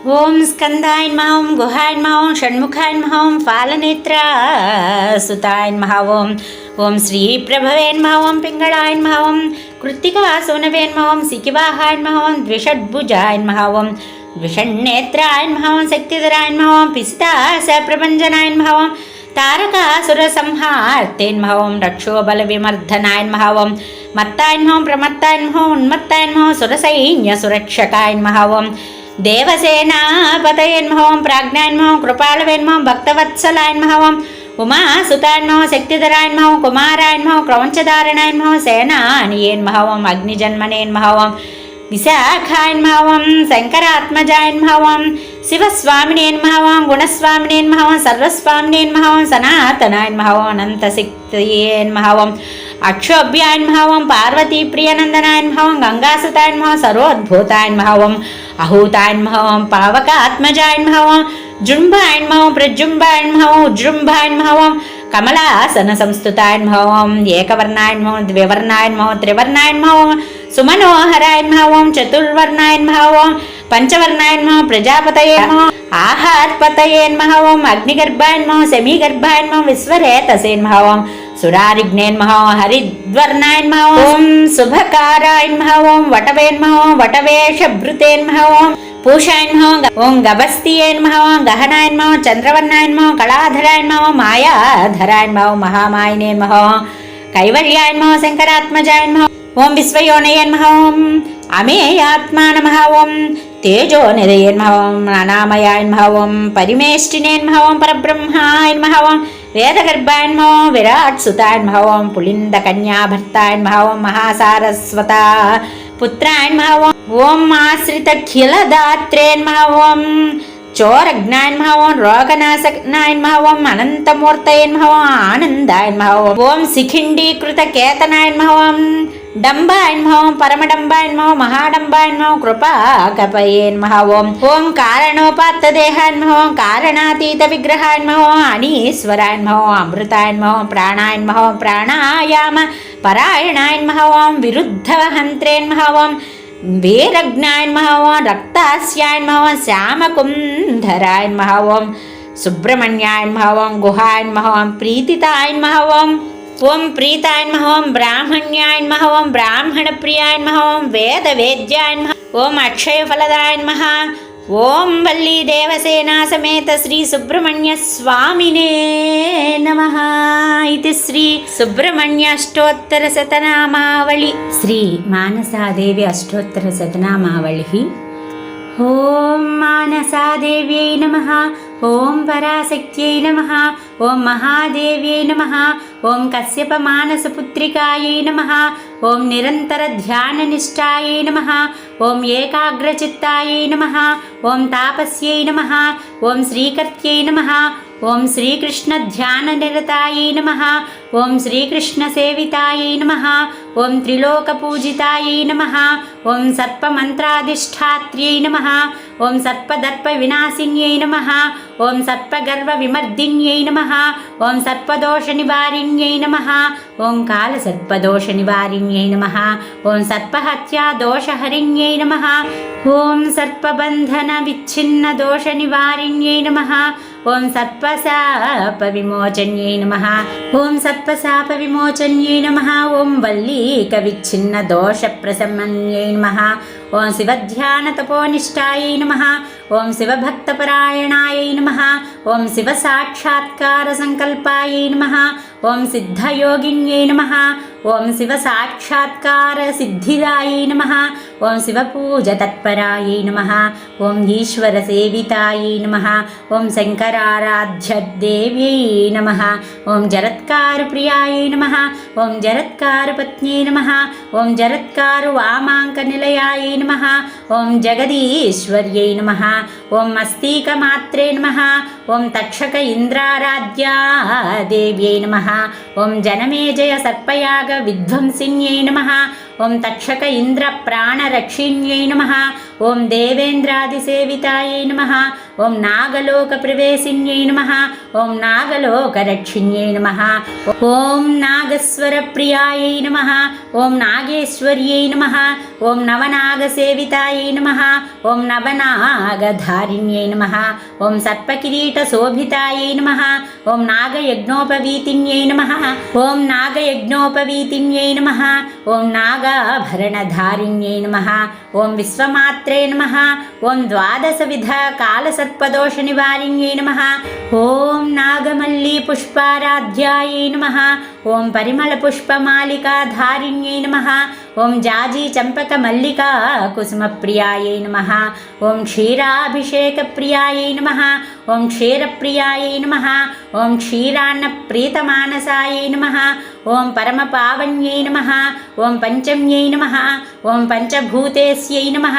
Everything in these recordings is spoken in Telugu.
ఓం స్కందాయ నమః, ఓం గుహాయ నమః, ఓం షణ్ముఖాయ నమః, ఓం ఫాలనేత్రసుతాయ నమః, ఓం శ్రీ ప్రభవే నమః, ఓం పింగళాయ నమః, ఓం కృత్తికాసూనవే నమః, ఓం సికివాహాయ నమః, ఓం ద్విషడ్భుజాయ నమః, ఓం ద్విషణ్నేత్రాయ నమః, ఓం శక్తిధరాయ నమః, ఓం పిసితాసప్రభంజనాయ నమః, ఓం తారకాసురసంహార్తే నమః, ఓం రక్షోబలవిమర్దనాయ నమః, ఓం మత్తాయ నమః, ఓం ప్రమత్తాయ నమః, ఓం ఉన్మత్తాయ నమః, ఓం సురసైన్యసురక్షకాయ నమః, ఓం దేవసేనాపతయే నమః, ఓం ప్రాజ్ఞాయ నమః, ఓం కృపాళవే నమః, ఓం భక్తవత్సలాయ నమః, ఓం ఉమాసుతాయ నమః, ఓం శక్తిధరాయ నమః, ఓం కుమారాయ నమః, ఓం క్రౌంచధారణాయ నమః, ఓం సేనానియే నమః, ఓం అగ్నిజన్మనే నమః, ఓం విశాఖాయ నమః, ఓం శంకరాత్మజాయ నమః, ఓం శివస్వామినే నమః, ఓం గుణస్వామినే నమః, ఓం సర్వస్వామినే నమః, ఓం సనాతనాయ నమః, ఓం అనంతశక్తియే నమః, ఓం అక్షోభ్యాయ నమః, ఓం పార్వతీప్రియనందనాయ నమః, ఓం గంగాసుతాయ నమః, సర్వోద్భూతాయ నమః, ఓం అహూతాయ నమః, ఓం పావకాత్మజాయ నమః, ఓం జృంభాయ నమః, ఓం ప్రజృంభాయ నమః, ఓం ఉజృంభాయ నమః, ఓం కమలాసన సంస్థుతాయ నమః, ఓం ఏకవర్ణాయ నమః, ఓం ద్వివర్ణాయ నమః, ఓం త్రివర్ణాయ నమః, ఓం సుమనోహరాయ నమః, ఓం చతుర్వర్ణాయ నమః, ఓం పంచవర్ణాయ నమః, ప్రజాపతయే నమః, ఆహార్పతయే నమః, ఓం అగ్నిగర్భాయ నమః, శమీగర్భాయ నమః, విశ్వరేతసే నమః, ఓం సురారిఘ్నే నమః, హరిద్వర్ణాయ నమః, ఓం శుభకారాయ నమః, ఓం వటవే నమః, ఓం వటవేషభృతే నమః, ఓం పూషాయ నమః, ఓం గభస్తియే నమః, ఓం గహనాయ నమః, చంద్రవర్ణాయ నమః, కళాధరాయ నమః, మాయాధరాయ నమః, మహామాయినే నమః, కైవల్యాయ నమః, శంకరాత్మజాయ నమః, ఓం విశ్వయోనయే నమః, ఓం అమేయాత్మా నమః, ఓం తేజోనిధయే నమః, ఓం అనామయాయ నమః, ఓం పరిమేష్టినే నమః, ఓం పరబ్రహ్మాయ నమః, ఓం వేదగర్భాయ నమః, ఓం విరాట్సుతాయ నమః, ఓం పులిందకన్యాభర్తాయ నమః, ఓం మహాసారస్వత పుత్రాయ నమః, ఓం ఆశ్రితఖిలదాత్రే నమః, ఓం చోరజ్ఞాయ నమః, ఓం రోగనాశనాయ నమః, ఓం అనంతమూర్తయే నమః, ఓం ఆనందాయ నమః, ఓం శిఖిండీకృతకేతనాయ నమః, ఓం డంబాయ నమః, ఓం పరమడంబాయ నమః, మహాడంబాయ నమః, కృపాకపయే నమః, ఓం కారణోపాత్తదేహాయ నమః, ఓం కారణాతీత విగ్రహాయ నమః, ఓం అనీశ్వరాయ నమః, ఓం అమృతాయ నమః, ఓం ప్రాణాయ నమః, ఓం ప్రాణాయామ పరాయణాయ నమః, ఓం విరుద్ధహంత్రే నమః, ఓం వీరజ్ఞాయ నమః, ఓం రక్తాస్యాయ నమః, ఓం శ్యామకుంధరాయ నమః, ఓం సుబ్రహ్మణ్యాయ నమః, ఓం గుహాయ నమః, ఓం ప్రీతితాయ నమః, ఓం ప్రీతాయ నమః, ఓం బ్రాహ్మణ్యాయ నమః, ఓం బ్రాహ్మణప్రియాయ నమః, ఓం వేదవేద్యాయ నమః, ఓం అక్షయఫలదాయ నమః, ఓం వల్లీ దేవసేనా సమేత శ్రీ సుబ్రహ్మణ్య స్వామినే నమః. ఇది శ్రీ సుబ్రహ్మణ్య అష్టోత్తర శతనామావళి. శ్రీ మానసాదేవి అష్టోత్తర శతనామావళి. ఓం మానసాదేవ్యై నమః, ఓం పరాశక్త్యై నమః, ఓం మహాదేవ్యై నమః, ఓం కశ్యప మానసపుత్రికాయై నమః, ఓం నిరంతర ధ్యాననిష్టాయై నమః, ఓం ఏకాగ్రచిత్తాయై నమః, ఓం తాపస్యై నమః, ఓం శ్రీకర్త్యై నమః, ఓం శ్రీకృష్ణ ధ్యాననిరతాయై నమః, ఓం శ్రీకృష్ణ సేవితాయై నమః, ఓం త్రిలోకపూజితాయై నమః, ఓం సర్పమంత్రాధిష్ఠాత్ర్యై నమః, ఓం సర్పదర్ప వినాశిన్యై నమః, ఓం సర్పగర్వ విమర్దిన్యై నమః, ఓం సర్పదోష నివారిణ్యై నమః, ఓం కాలసర్పదోష నివారిణ్యై నమః, ఓం సర్పహత్యా దోషహరిణ్యై నమః, ఓం సర్పబంధన విచ్ఛిన్న దోష నివారిణ్యై నమః, ఓం సర్పశాప విమోచన్యై నమః, ఓం సర్పశాప విమోచన్యై నమః, ఓం వల్లీక విచ్ఛిన్న దోష ప్రశమన్యై నమః, ఓం శివధ్యాన తపోనిష్టాయై నమః, ఓం శివభక్తపరాయణాయై నమః, ఓం శివసాక్షాత్కార సంకల్పాయై నమః, ఓం సిద్ధయోగిన్యై నమః, ఓం శివసాక్షాత్కార సిద్ధిదాయై నమః, ఓం శివపూజ తత్పరాయై నమః, ఓం ఈశ్వర సేవితాయై నమః, ఓం శంకరారాధ్య దేవ్యై నమః, ఓం జరత్కారు ప్రియాయై నమః, ఓం జరత్కారు పత్న్యై నమః, ఓం జరత్కారు వామాంక నిలయాయై నమః, ఓం జగదీశ్వర్యై నమః, ఓం మస్తీకమాత్రే నమః, ఓం తక్షక ఇంద్రారాధ్యా దేవ్యై నమః, ఓం జనమేజయ సర్పయాగ విధ్వంసిన్యై నమః, ఓం తక్షక ఇంద్ర ప్రాణరక్షిణ్యై నమః, ఓం దేవేంద్రాదిసేవితాయై నమః, ఓం నాగలోక ప్రవేశిన్యై నమః, ఓం నాగలోక రక్షిణ్యై నమః, ఓం నాగస్వర ప్రియాయై నమః, ఓం నాగేశ్వర్యై నమః, ఓం నవనాగసేవితాయై నమః, ఓం నవనాగధారిణ్యై धारिण्यै नमः ॐ सर्पकिरीटशोभितायै नमः ॐ नागयज्ञोपवीतिन्यै नमः ॐ नागयज्ञोपवीतिन्यै नमः ॐ नागाभरणधारिण्यै नमः ॐ विश्वमात्रे नमः ॐ द्वादशविधकालसर्पदोषनिवारिण्यै नमः ॐ नागमल्लीपुष्पाराध्यायै नमः ॐ परिमलपुष्पमालिकाधारिण्यै नमः ॐ जाजी चम्पकमल्लिका कुसुमप्रियायै नमः ॐ क्षीराभिषेकप्रियायै नमः ॐ क्षीरप्रियायै नमः ॐ क्षीरान्नप्रीतमानसायै नमः ॐ परमपावन्यै नमः ॐ पञ्चम्यै नमः ॐ पञ्चभूतेस्यै नमः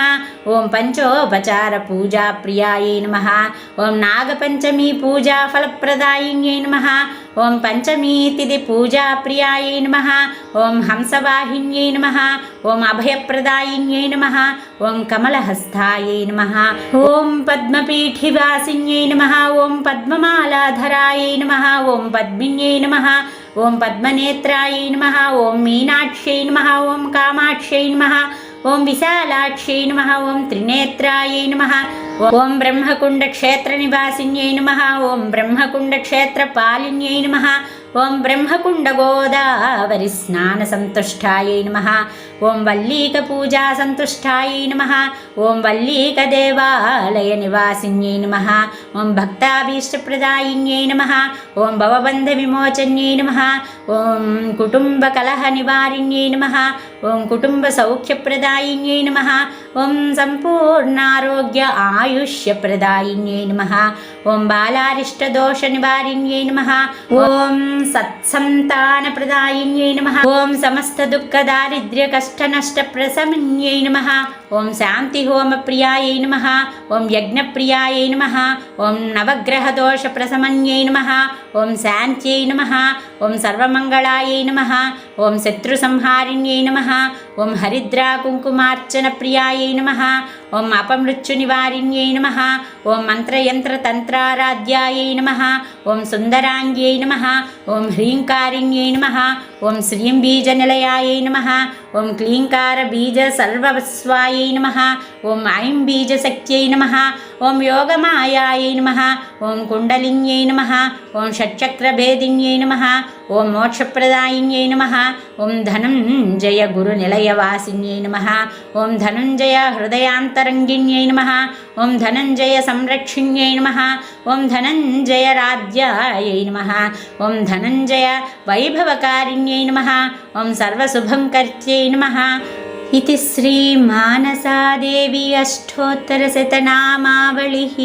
ॐ पञ्चोपचारपूजाप्रियायै नमः ॐ नागपञ्चमी पूजाफलप्रदायिन्यै नमः ॐ पञ्चमीतिथिपूजाप्रियायै नमः ॐ हंसवाहिन्यै नमः ॐ अभयप्रदायिन्यै नमः ॐ कमलहस्तायै नमः ॐ पद्मपीठिवासिन्यै नमः ॐ पद्ममालाधरायै नमः ॐ पद्मिन्यै नमः ॐ पद्मनेत्रायै नमः ॐ मीनाक्ष्यै नमः ॐ कामाक्ष्यै नमः ॐ विशालाक्ष्यै नमः ॐ त्रिनेत्रायै नमः ॐ ब्रह्मकुण्डक्षेत्रनिवासिन्यै नमः ॐ ब्रह्मकुण्डक्षेत्रपालिन्यै नमः ॐ ब्रह्मकुण्डगोदावरिस्नानसन्तुष्टायै नमः ॐ वल्लीकपूजासन्तुष्टायै नमः ॐ वल्लीकदेवालयनिवासिन्यै नमः ॐ भक्ताभीष्टप्रदायिन्यै नमः ॐ भवबन्धविमोचन्यै नमः ॐ कुटुम्बकलहनिवारिण्यै नमः ॐ कुटुम्बसौख्यप्रदायिन्यै नमः ॐ सम्पूर्णारोग्य आयुष्यप्रदायिन्यै नमः ॐ बालारिष्टदोषनिवारिण्यै नमः ॐ सत्सन्तानप्रदायिन्यै नमः ॐ समस्तदुःखदारिद्र्यकष्टनष्टप्रशमन्यै नमः ॐ शान्तिहोमप्रियायै नमः ॐ यज्ञप्रियायै नमः ॐ नवग्रहदोषप्रशमन्यै नमः ॐ शान्त्यै नमः ॐ सर्वमङ्गलायै नमः ॐ शत्रुसंहारिण्यै नमः ॐ हरिद्राकुङ्कुमार्चनप्रियायै नमः ॐ अपमृत्युनिवारिण्यै नमः ॐ मन्त्रयन्त्रतन्त्राराध्यायै नमः ॐ सुन्दराङ्ग्यै नमः ॐ ह्रीङ्कारिण्यै नमः ॐ श्रीं बीजनिलयायै नमः ॐ क्लीङ्कारबीजसर्वस्वायै नमः ॐ ऐं बीजशक्त्यै नमः ॐ योगमायायै नमः ॐ कुण्डलिन्यै नमः ॐ षट्चक्रभेदिन्यै नमः ॐ मोक्षप्रदायिन्यै नमः ॐ धनञ्जय गुरुनिलयवासिन्यै नमः ॐ धनञ्जय हृदयान्तरङ्गिन्यै नमः ॐ धनञ्जय संरक्षिण्यै नमः ॐ धनञ्जय राज्यायै नमः ॐ धनञ्जय वैभवकारिण्यै नमः ॐ सर्वशुभङ्कर्त्यै नमः इति श्रीमानसादेवी अष्टोत्तरशतनामावलिः।